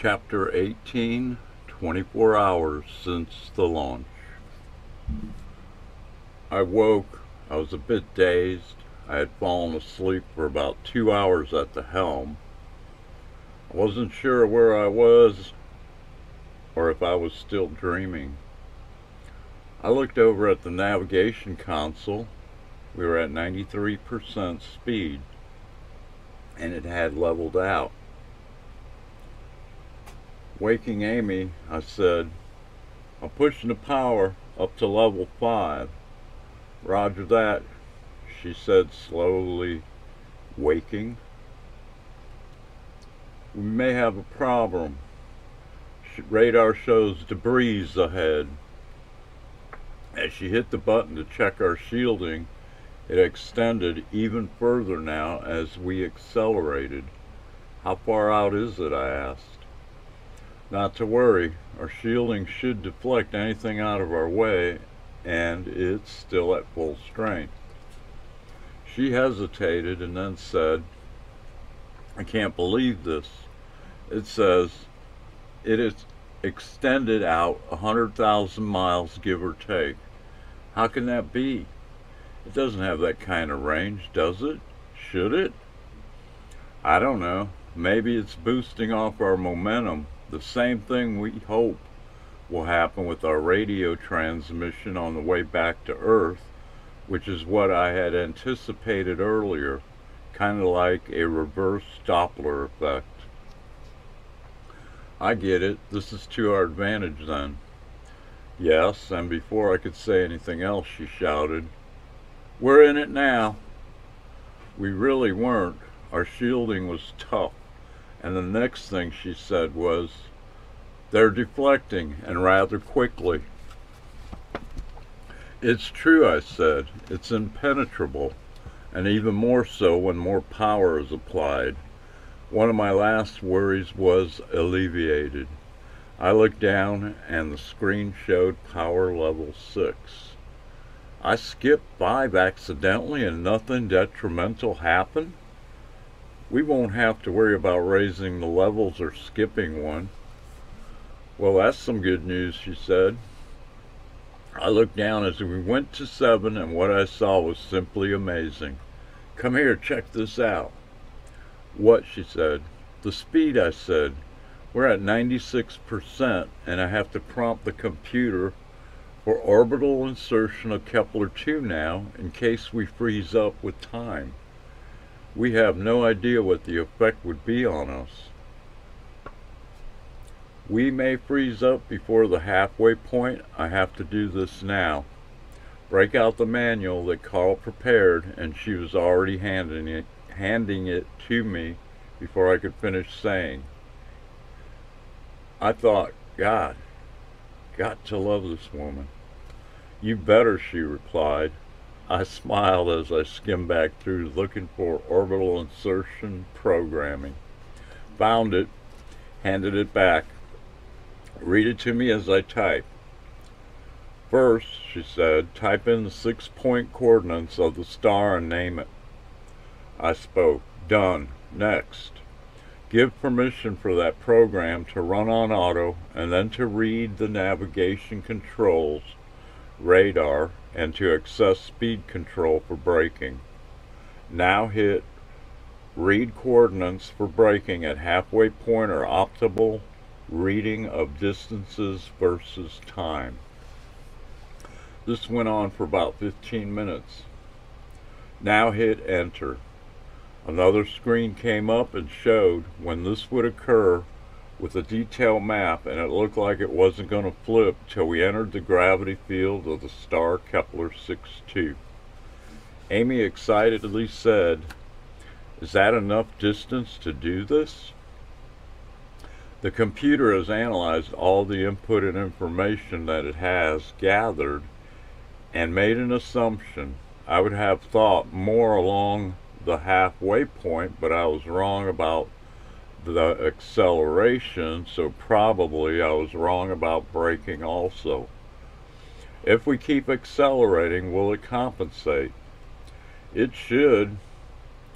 Chapter 18, 24 hours since the launch. I woke. I was a bit dazed. I had fallen asleep for about 2 hours at the helm. I wasn't sure where I was or if I was still dreaming. I looked over at the navigation console. We were at 93% speed, and it had leveled out. Waking Amy, I said, "I'm pushing the power up to level 5. "Roger that," she said, slowly waking. "We may have a problem. Radar shows debris ahead." As she hit the button to check our shielding, it extended even further now as we accelerated. "How far out is it?" I asked. "Not to worry. Our shielding should deflect anything out of our way, and it's still at full strength." She hesitated and then said, "I can't believe this. It says it is extended out 100,000 miles, give or take. How can that be? It doesn't have that kind of range, does it? Should it?" "I don't know. Maybe it's boosting off our momentum. The same thing we hope will happen with our radio transmission on the way back to Earth, which is what I had anticipated earlier, kind of like a reverse Doppler effect." "I get it. This is to our advantage then." "Yes," and before I could say anything else, she shouted, "We're in it now." We really weren't. Our shielding was tough. And the next thing she said was, "They're deflecting, and rather quickly." "It's true," I said. "It's impenetrable, and even more so when more power is applied." One of my last worries was alleviated. I looked down, and the screen showed power level 6. I skipped 5 accidentally, and nothing detrimental happened? We won't have to worry about raising the levels or skipping one. "Well, that's some good news," she said. I looked down as we went to 7, and what I saw was simply amazing. "Come here, check this out." "What?" she said. "The speed," I said. "We're at 96%, and I have to prompt the computer for orbital insertion of Kepler-2 now, in case we freeze up with time. We have no idea what the effect would be on us. We may freeze up before the halfway point. I have to do this now." Break out the manual that Carl prepared, and she was already handing it to me before I could finish saying. I thought, God, got to love this woman. "You better," she replied. I smiled as I skimmed back through looking for orbital insertion programming. Found it, handed it back. "Read it to me as I type." "First," she said, "type in the 6-point coordinates of the star and name it." I spoke. "Done. Next. Give permission for that program to run on auto and then to read the navigation controls, radar, and to access speed control for braking. Now hit read coordinates for braking at halfway point or optimal reading of distances versus time." This went on for about 15 minutes. Now hit enter. Another screen came up and showed when this would occur with a detailed map, and it looked like it wasn't going to flip till we entered the gravity field of the star Kepler-62. Amy excitedly said, "Is that enough distance to do this?" The computer has analyzed all the input and information that it has gathered and made an assumption. I would have thought more along the halfway point, but I was wrong about the acceleration, so probably I was wrong about braking also. If we keep accelerating, will it compensate? It should.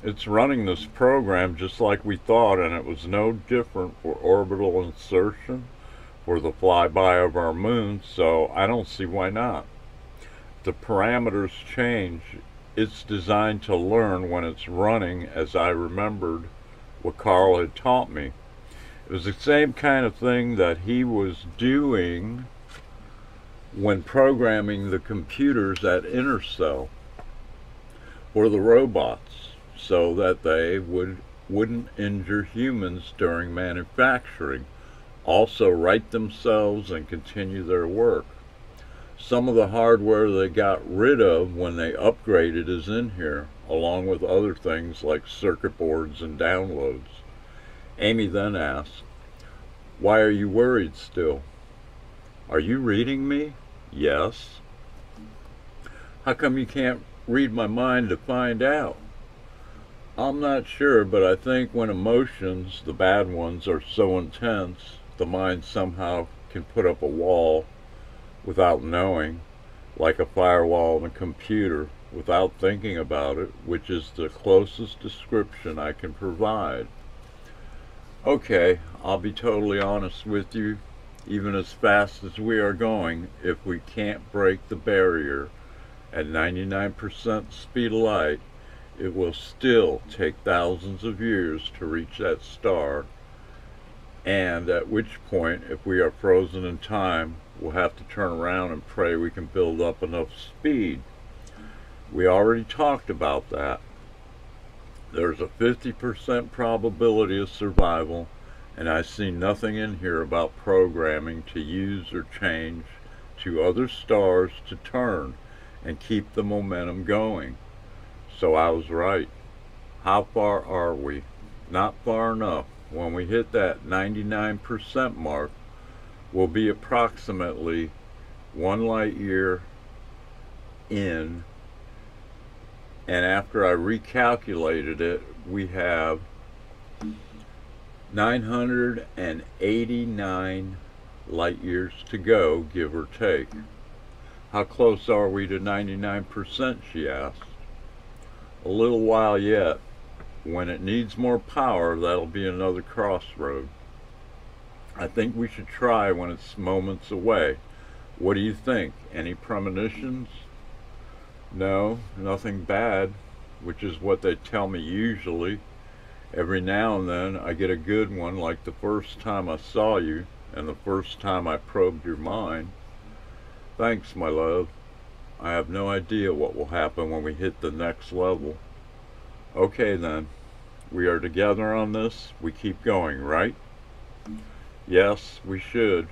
It's running this program just like we thought, and it was no different for orbital insertion for the flyby of our moon, so I don't see why not. The parameters change. It's designed to learn when it's running, as I remembered what Carl had taught me. It was the same kind of thing that he was doing when programming the computers at Intercell for the robots, so that they wouldn't injure humans during manufacturing, also right themselves and continue their work. Some of the hardware they got rid of when they upgraded is in here, along with other things like circuit boards and downloads. Amy then asked, "Why are you worried still?" "Are you reading me?" "Yes." "How come you can't read my mind to find out?" "I'm not sure, but I think when emotions, the bad ones, are so intense, the mind somehow can put up a wall without knowing, like a firewall in a computer, without thinking about it, which is the closest description I can provide." Okay, I'll be totally honest with you. Even as fast as we are going, if we can't break the barrier at 99% speed of light, it will still take thousands of years to reach that star, and at which point, if we are frozen in time, we'll have to turn around and pray we can build up enough speed. We already talked about that. There's a 50% probability of survival, and I see nothing in here about programming to use or change to other stars to turn and keep the momentum going. So I was right. How far are we? Not far enough. When we hit that 99% mark, we'll be approximately 1 light year in, and after I recalculated it, we have 989 light years to go, give or take. "How close are we to 99%? she asked. "A little while yet. When it needs more power, that'll be another crossroad. I think we should try when it's moments away. What do you think? Any premonitions?" "No, nothing bad, which is what they tell me usually. Every now and then I get a good one, like the first time I saw you and the first time I probed your mind." "Thanks, my love. I have no idea what will happen when we hit the next level." "Okay then. We are together on this. We keep going, right?" "Yes, we should.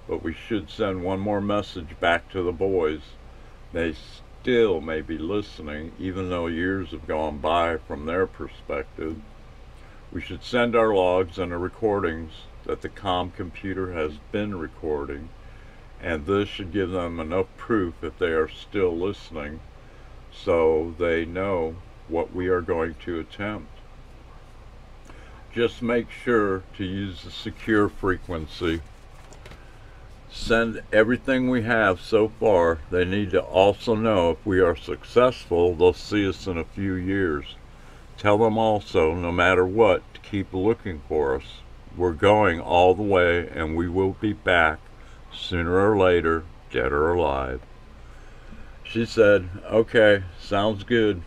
But we should send one more message back to the boys. They still may be listening, even though years have gone by from their perspective. We should send our logs and the recordings that the comm computer has been recording, and this should give them enough proof if they are still listening, so they know what we are going to attempt. Just make sure to use the secure frequency. Send everything we have so far. They need to also know if we are successful, they'll see us in a few years. Tell them also, no matter what, to keep looking for us. We're going all the way, and we will be back sooner or later, dead or alive." She said, "Okay, sounds good.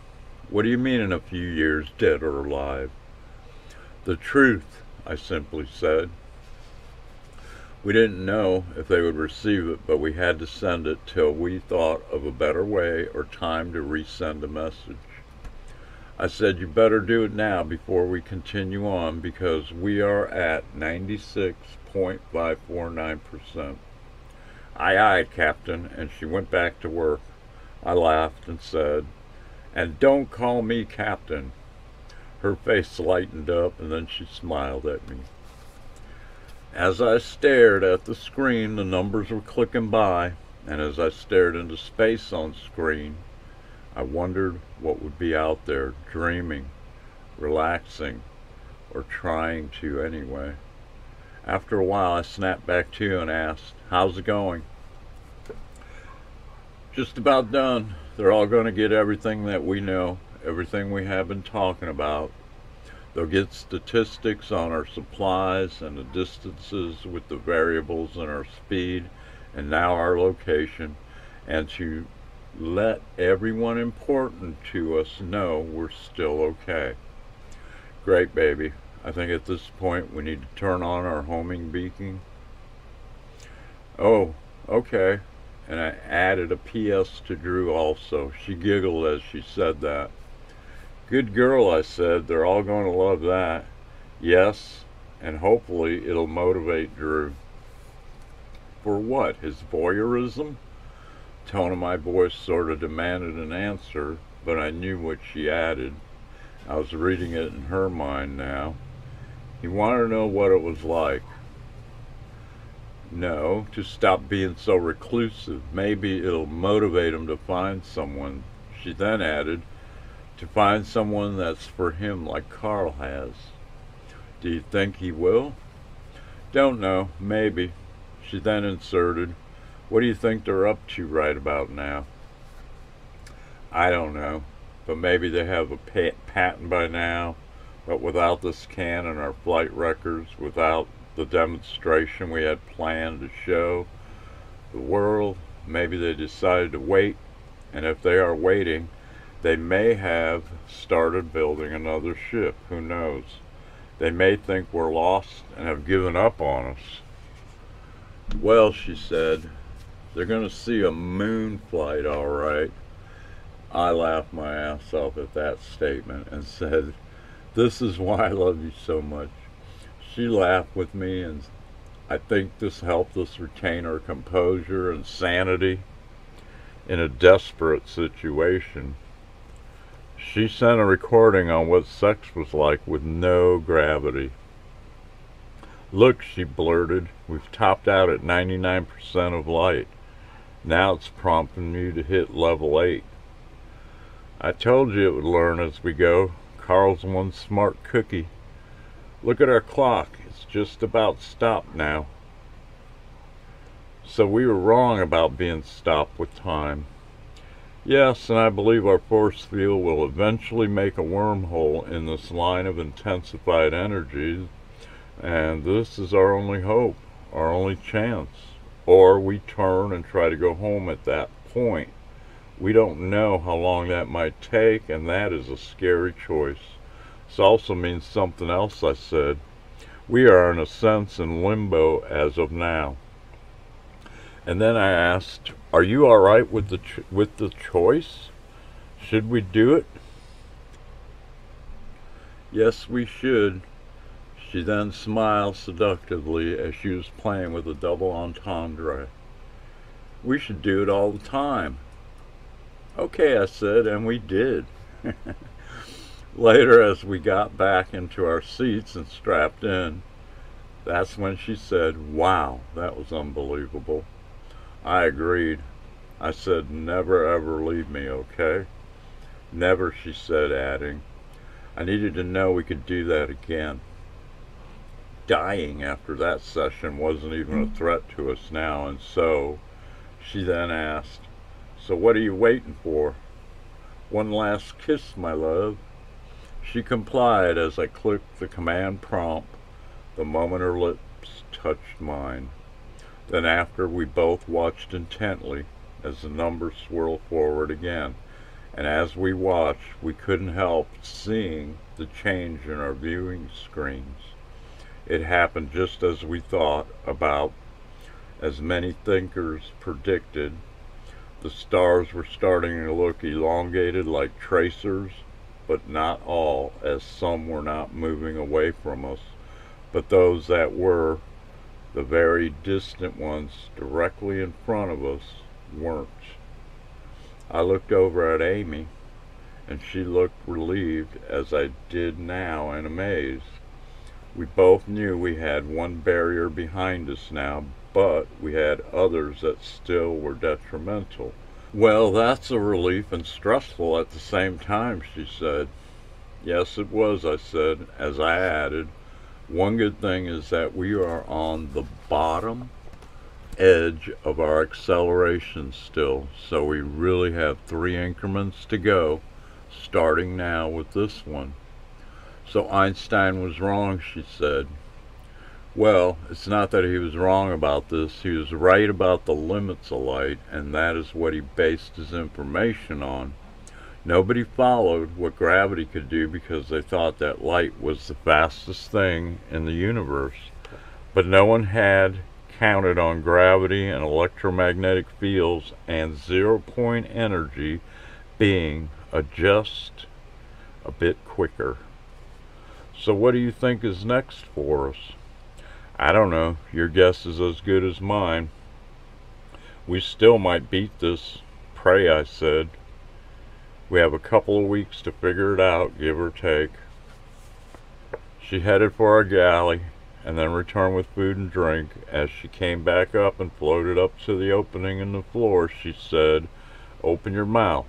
What do you mean in a few years, dead or alive?" "The truth," I simply said. We didn't know if they would receive it, but we had to send it till we thought of a better way or time to resend a message. I said, "You better do it now before we continue on, because we are at 96.549%. "Aye, aye, Captain," and she went back to work. I laughed and said, "And don't call me Captain." Her face lightened up, and then she smiled at me. As I stared at the screen, the numbers were clicking by, and as I stared into space on screen, I wondered what would be out there, dreaming, relaxing, or trying to anyway. After a while, I snapped back to and asked, "How's it going?" "Just about done. They're all going to get everything that we know. everything we have been talking about. They'll get statistics on our supplies and the distances with the variables in our speed and now our location, and to let everyone important to us know we're still okay. Great, baby. I think at this point we need to turn on our homing beacon. Oh, okay. And I added a PS to Drew also. She giggled as she said that. Good girl, I said. They're all going to love that. Yes, and hopefully it'll motivate Drew. For what? His voyeurism? Tone of my voice sort of demanded an answer, but I knew what she added. I was reading it in her mind now. He wanted to know what it was like. No, to stop being so reclusive. Maybe it'll motivate him to find someone. She then added, to find someone that's for him like Carl has. Do you think he will? Don't know, maybe. She then inserted, what do you think they're up to right about now? I don't know, but maybe they have a patent by now, but without the scan and our flight records, without the demonstration we had planned to show the world, maybe they decided to wait, and if they are waiting, they may have started building another ship, who knows? They may think we're lost and have given up on us. Well, she said, they're going to see a moon flight, all right. I laughed my ass off at that statement and said, this is why I love you so much. She laughed with me, and I think this helped us retain our composure and sanity in a desperate situation. She sent a recording on what sex was like with no gravity. Look, she blurted, we've topped out at 99% of light. Now it's prompting me to hit level 8. I told you it would learn as we go. Carl's one smart cookie. Look at our clock. It's just about stopped now. So we were wrong about being stopped with time. Yes, and I believe our force field will eventually make a wormhole in this line of intensified energies, and this is our only hope, our only chance. Or we turn and try to go home at that point. We don't know how long that might take, and that is a scary choice. This also means something else, I said. We are in a sense in limbo as of now. And then I asked, are you all right with the choice? Should we do it? Yes, we should. She then smiled seductively as she was playing with a double entendre. We should do it all the time. Okay, I said, and we did. Later, as we got back into our seats and strapped in, that's when she said, wow, that was unbelievable. I agreed. I said, never ever leave me, okay? Never, she said, adding, I needed to know we could do that again. Dying after that session wasn't even a threat to us now, and so she then asked, so what are you waiting for? One last kiss, my love. She complied as I clicked the command prompt the moment her lips touched mine. Then after, we both watched intently as the numbers swirled forward again, and as we watched, we couldn't help seeing the change in our viewing screens. It happened just as we thought about, as many thinkers predicted. The stars were starting to look elongated like tracers, but not all, as some were not moving away from us, but those that were, the very distant ones directly in front of us, weren't. I looked over at Amy, and she looked relieved as I did now and amazed. We both knew we had one barrier behind us now, but we had others that still were detrimental. Well, that's a relief and stressful at the same time, she said. Yes, it was, I said, as I added, one good thing is that we are on the bottom edge of our acceleration still, so we really have 3 increments to go, starting now with this one. So Einstein was wrong, she said. Well, it's not that he was wrong about this. He was right about the limits of light, and that is what he based his information on. Nobody followed what gravity could do because they thought that light was the fastest thing in the universe. But no one had counted on gravity and electromagnetic fields and zero-point energy being just a bit quicker. So what do you think is next for us? I don't know. Your guess is as good as mine. We still might beat this prey, I said. We have a couple of weeks to figure it out, give or take. She headed for our galley and then returned with food and drink. As she came back up and floated up to the opening in the floor, she said, "Open your mouth."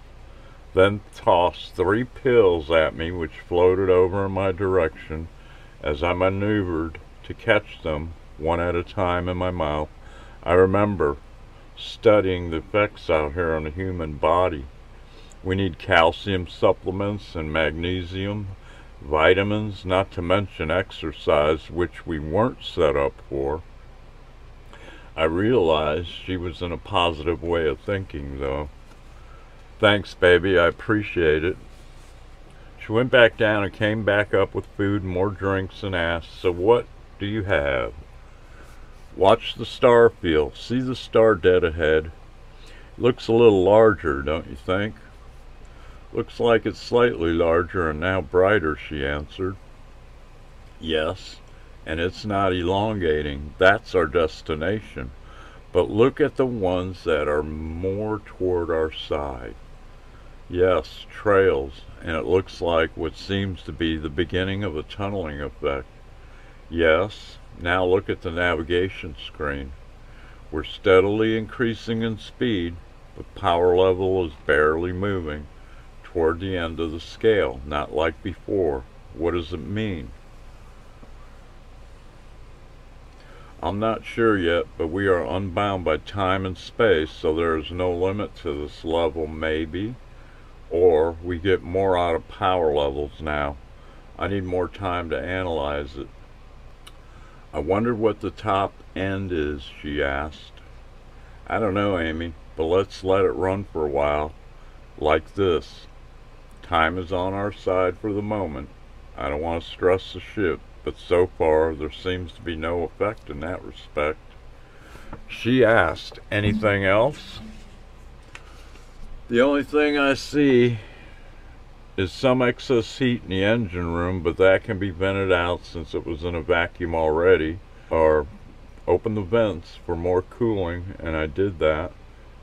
Then tossed 3 pills at me, which floated over in my direction. As I maneuvered to catch them one at a time in my mouth, I remember studying the effects out here on the human body. We need calcium supplements and magnesium, vitamins, not to mention exercise, which we weren't set up for. I realized she was in a positive way of thinking, though. Thanks, baby, I appreciate it. She went back down and came back up with food and more drinks and asked, "So what do you have?" Watch the star field. See the star dead ahead? Looks a little larger, don't you think? Looks like it's slightly larger and now brighter, she answered. Yes, and it's not elongating. That's our destination. But look at the ones that are more toward our side. Yes, trails, and it looks like what seems to be the beginning of a tunneling effect. Yes, now look at the navigation screen. We're steadily increasing in speed, but power level is barely moving toward the end of the scale, not like before. What does it mean? I'm not sure yet, but we are unbound by time and space, so there is no limit to this level, maybe. Or we get more out of power levels now. I need more time to analyze it. I wondered what the top end is, she asked. I don't know, Amy, but let's let it run for a while. Like this. Time is on our side for the moment. I don't want to stress the ship, but so far there seems to be no effect in that respect. She asked, "Anything else?" The only thing I see is some excess heat in the engine room, but that can be vented out since it was in a vacuum already. Or open the vents for more cooling, and I did that,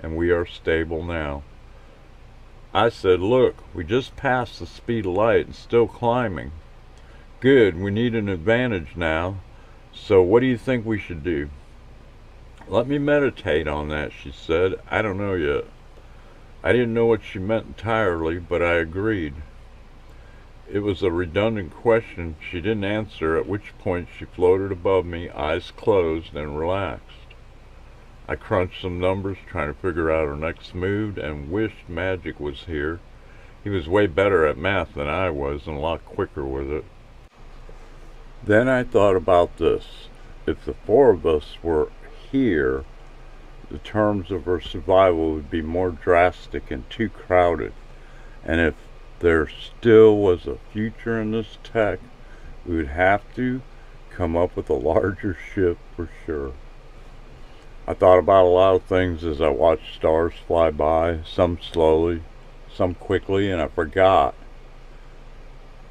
and we are stable now. I said, "Look, we just passed the speed of light and still climbing. Good, we need an advantage now, so what do you think we should do?" "Let me meditate on that," she said. "I don't know yet." I didn't know what she meant entirely, but I agreed. It was a redundant question she didn't answer, at which point she floated above me, eyes closed, and relaxed. I crunched some numbers, trying to figure out her next move, and wished Magic was here. He was way better at math than I was, and a lot quicker with it. Then I thought about this. If the 4 of us were here, the terms of our survival would be more drastic and too crowded. And if there still was a future in this tech, we would have to come up with a larger ship for sure. I thought about a lot of things as I watched stars fly by, some slowly, some quickly, and I forgot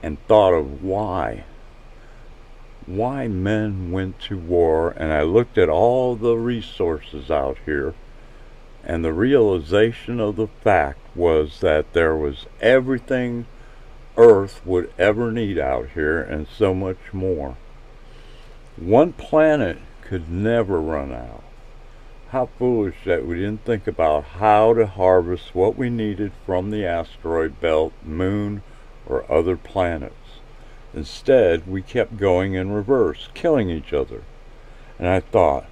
and thought of why men went to war, and I looked at all the resources out here, and the realization of the fact was that there was everything Earth would ever need out here, and so much more. One planet could never run out. How foolish that we didn't think about how to harvest what we needed from the asteroid belt, moon, or other planets. Instead, we kept going in reverse, killing each other. And I thought,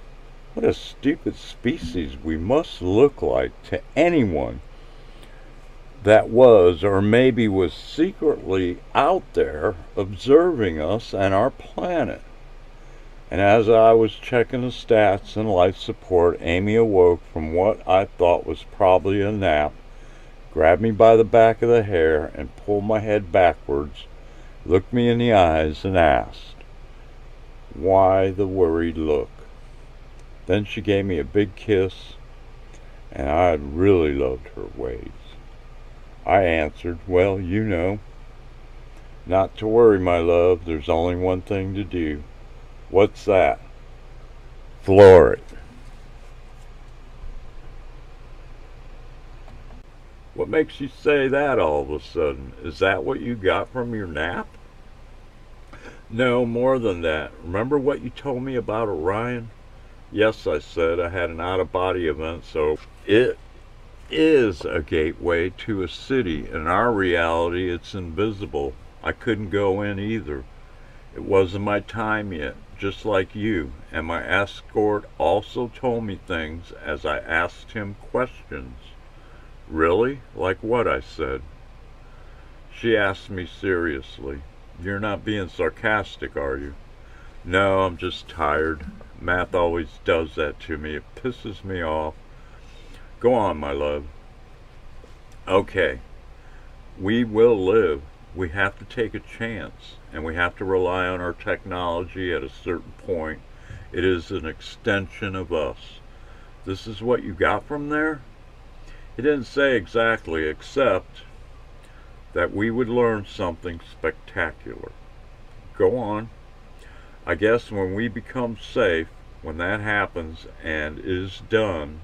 what a stupid species we must look like to anyone that was, or maybe was secretly out there observing us and our planet. And as I was checking the stats and life support, Amy awoke from what I thought was probably a nap, grabbed me by the back of the hair and pulled my head backwards, looked me in the eyes and asked, "Why the worried look?" Then she gave me a big kiss, and I really loved her ways. I answered, "Well, you know, not to worry, my love, there's only one thing to do." "What's that?" "Floor it." "What makes you say that all of a sudden? Is that what you got from your nap?" "No, more than that. Remember what you told me about Orion?" "Yes," I said. "I had an out-of-body event, so it is a gateway to a city. In our reality, it's invisible. I couldn't go in either. It wasn't my time yet, just like you. And my escort also told me things as I asked him questions." "Really? Like what?" I said. She asked me seriously, "You're not being sarcastic, are you?" "No, I'm just tired. Math always does that to me. It pisses me off." "Go on, my love." "Okay. We will live. We have to take a chance, and we have to rely on our technology at a certain point. It is an extension of us." "This is what you got from there?" He didn't say exactly, except that we would learn something spectacular. "Go on." "I guess when we become safe, when that happens and is done,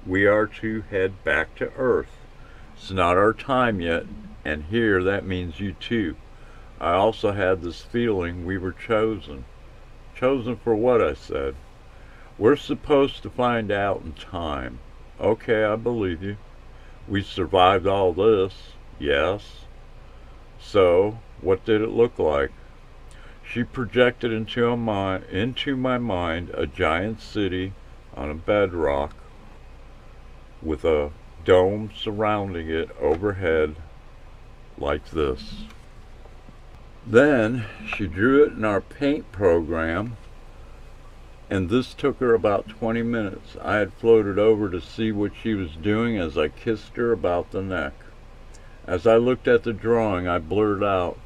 we are to head back to Earth. It's not our time yet, and here that means you too. I also had this feeling we were chosen." "Chosen for what?" I said. "We're supposed to find out in time." "Okay, I believe you." "We survived all this." "Yes." "So, what did it look like?" She projected into my mind a giant city on a bedrock with a dome surrounding it overhead like this. Then she drew it in our paint program, and this took her about 20 minutes. I had floated over to see what she was doing as I kissed her about the neck. As I looked at the drawing, I blurted out,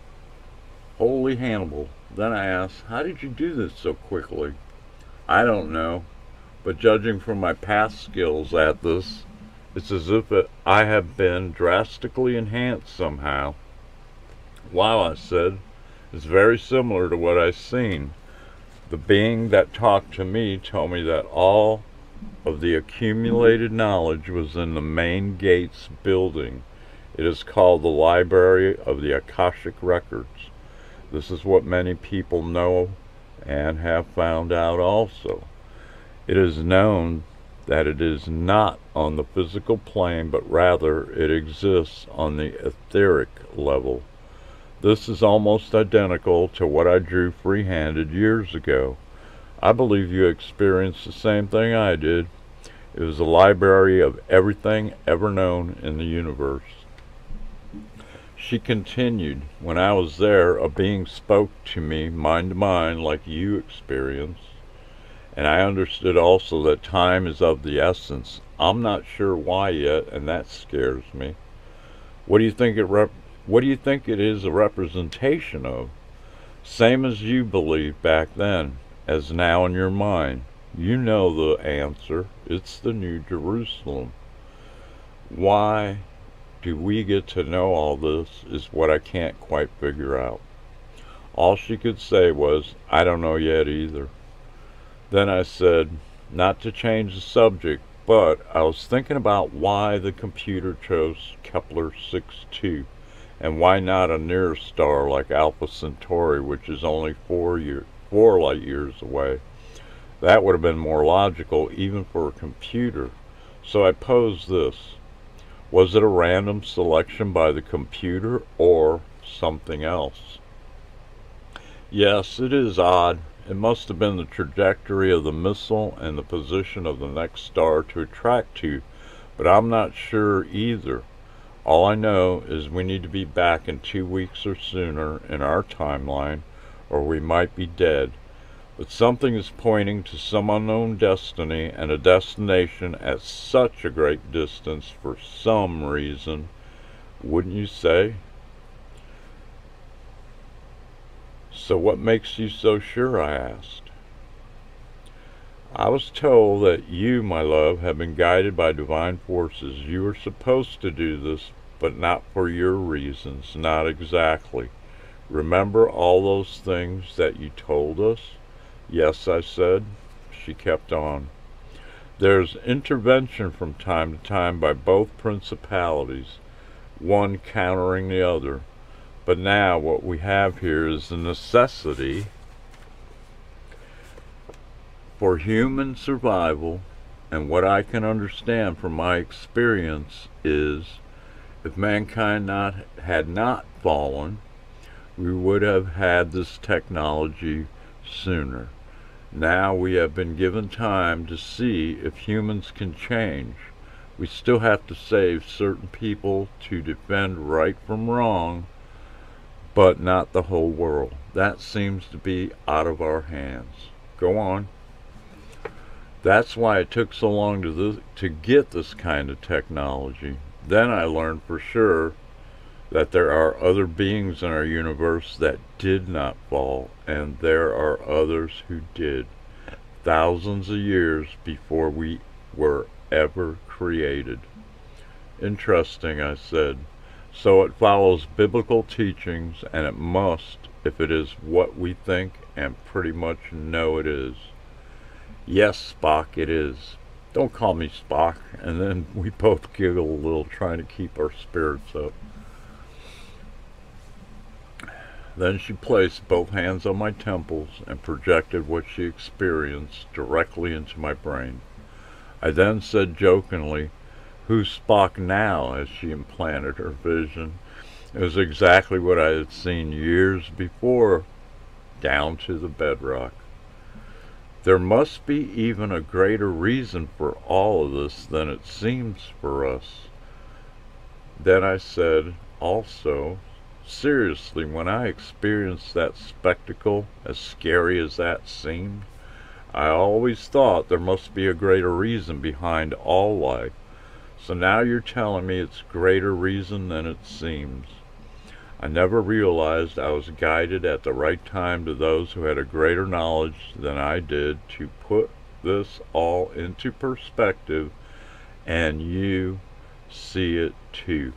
"Holy Hannibal." Then I asked, "How did you do this so quickly?" "I don't know, but judging from my past skills at this, it's as if I have been drastically enhanced somehow." "Wow," I said, "it's very similar to what I've seen. The being that talked to me told me that all of the accumulated knowledge was in the main gates building. It is called the Library of the Akashic Records. This is what many people know and have found out also. It is known that it is not on the physical plane, but rather it exists on the etheric level. This is almost identical to what I drew free-handed years ago. I believe you experienced the same thing I did. It was a library of everything ever known in the universe." She continued, "When I was there, a being spoke to me mind to mind like you experienced. And I understood also that time is of the essence. I'm not sure why yet, and that scares me." What do you think it is a representation of?" "Same as you believed back then, as now in your mind. You know the answer. It's the New Jerusalem." Why do we get to know all this is what I can't quite figure out. All she could say was, "I don't know yet either." Then I said, not to change the subject, but I was thinking about why the computer chose Kepler 62, and why not a nearer star like Alpha Centauri, which is only 4 light years away. That would have been more logical even for a computer. So I posed this. Was it a random selection by the computer or something else? Yes, it is odd. It must have been the trajectory of the missile and the position of the next star to attract to, but I'm not sure either. All I know is we need to be back in 2 weeks or sooner in our timeline, or we might be dead. But something is pointing to some unknown destiny and a destination at such a great distance for some reason, wouldn't you say? So what makes you so sure? I asked. I was told that you, my love, have been guided by divine forces. You were supposed to do this, but not for your reasons, not exactly. Remember all those things that you told us? Yes, I said. She kept on. There's intervention from time to time by both principalities, one countering the other. But now what we have here is the necessity for human survival, and what I can understand from my experience is if mankind had not fallen, we would have had this technology sooner. Now we have been given time to see if humans can change. We still have to save certain people to defend right from wrong, but not the whole world. That seems to be out of our hands. Go on. That's why it took so long to get this kind of technology. Then I learned for sure that there are other beings in our universe that did not fall, and there are others who did, thousands of years before we were ever created. Interesting, I said. So it follows biblical teachings, and it must, if it is what we think and pretty much know it is. Yes, Spock, it is. Don't call me Spock. And then we both giggle a little, trying to keep our spirits up. Then she placed both hands on my temples and projected what she experienced directly into my brain. I then said jokingly, "Who's Spock now?" as she implanted her vision. It was exactly what I had seen years before, down to the bedrock. There must be even a greater reason for all of this than it seems for us. Then I said, also, seriously, when I experienced that spectacle, as scary as that seemed, I always thought there must be a greater reason behind all life. So now you're telling me it's greater reason than it seems. I never realized I was guided at the right time to those who had a greater knowledge than I did to put this all into perspective, and you see it too.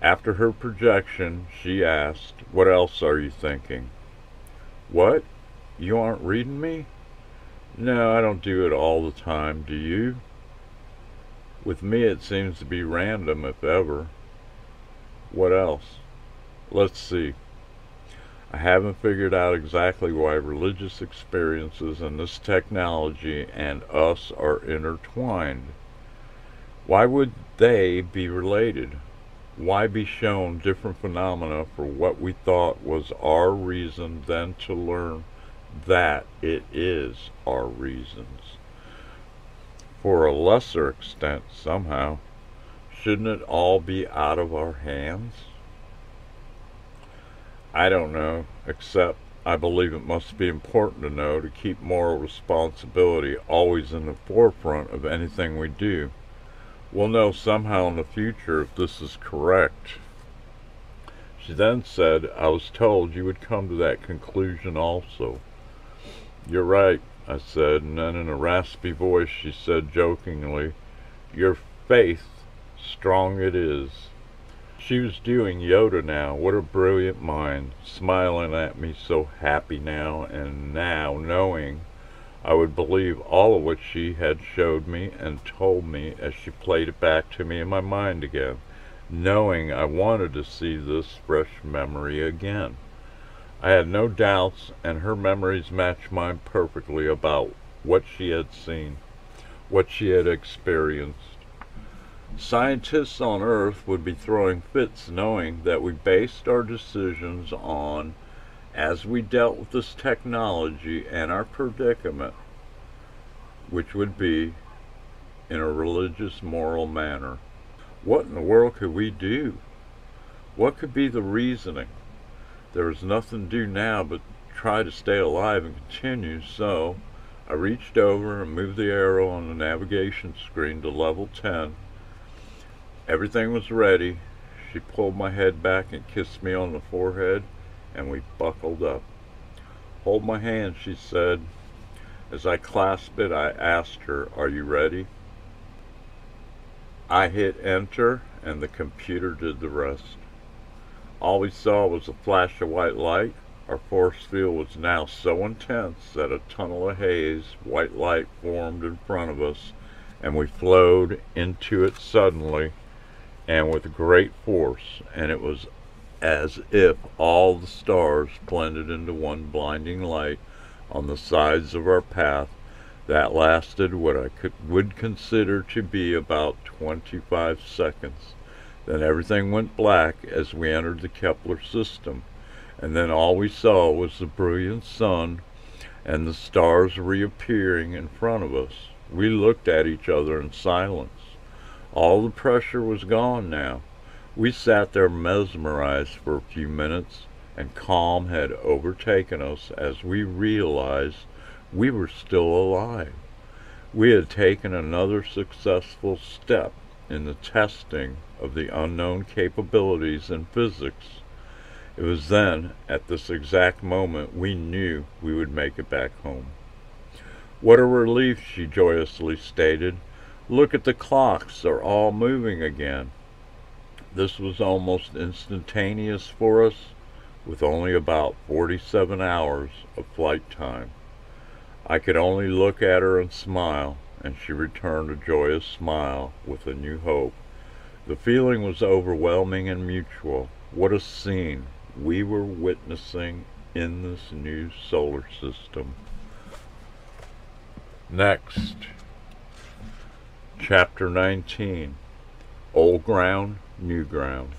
After her projection, she asked, "What else are you thinking?" "What? You aren't reading me?" "No, I don't do it all the time. Do you?" "With me it seems to be random, if ever." "What else?" "Let's see. I haven't figured out exactly why religious experiences and this technology and us are intertwined. Why would they be related? Why be shown different phenomena for what we thought was our reason, then to learn that it is our reasons? For a lesser extent, somehow. Shouldn't it all be out of our hands? I don't know, except I believe it must be important to know to keep moral responsibility always in the forefront of anything we do. We'll know somehow in the future if this is correct. She then said, "I was told you would come to that conclusion also." "You're right," I said, and then in a raspy voice she said jokingly, "Your faith, strong it is." She was doing Yoda now. What a brilliant mind, smiling at me so happy now, and now knowing I would believe all of what she had showed me and told me as she played it back to me in my mind again, knowing I wanted to see this fresh memory again. I had no doubts, and her memories matched mine perfectly about what she had seen, what she had experienced. Scientists on Earth would be throwing fits knowing that we based our decisions on as we dealt with this technology and our predicament, which would be in a religious, moral manner. What in the world could we do? What could be the reasoning? There was nothing to do now but try to stay alive and continue, so I reached over and moved the arrow on the navigation screen to level 10. Everything was ready. She pulled my head back and kissed me on the forehead, and we buckled up. "Hold my hand," she said. As I clasped it, I asked her, "Are you ready?" I hit enter, and the computer did the rest. All we saw was a flash of white light. Our force field was now so intense that a tunnel of haze, white light formed in front of us, and we flowed into it suddenly and with great force, and it was as if all the stars blended into one blinding light on the sides of our path that lasted what I would consider to be about 25 seconds. Then everything went black as we entered the Kepler system, and then all we saw was the brilliant sun and the stars reappearing in front of us. We looked at each other in silence. All the pressure was gone now. We sat there mesmerized for a few minutes, and calm had overtaken us as we realized we were still alive. We had taken another successful step in the testing of the unknown capabilities in physics. It was then, at this exact moment, we knew we would make it back home. "What a relief," she joyously stated. "Look at the clocks, they're all moving again." This was almost instantaneous for us, with only about 47 hours of flight time. I could only look at her and smile, and she returned a joyous smile with a new hope. The feeling was overwhelming and mutual. What a scene we were witnessing in this new solar system. Next, Chapter 19, Old Ground, New Ground.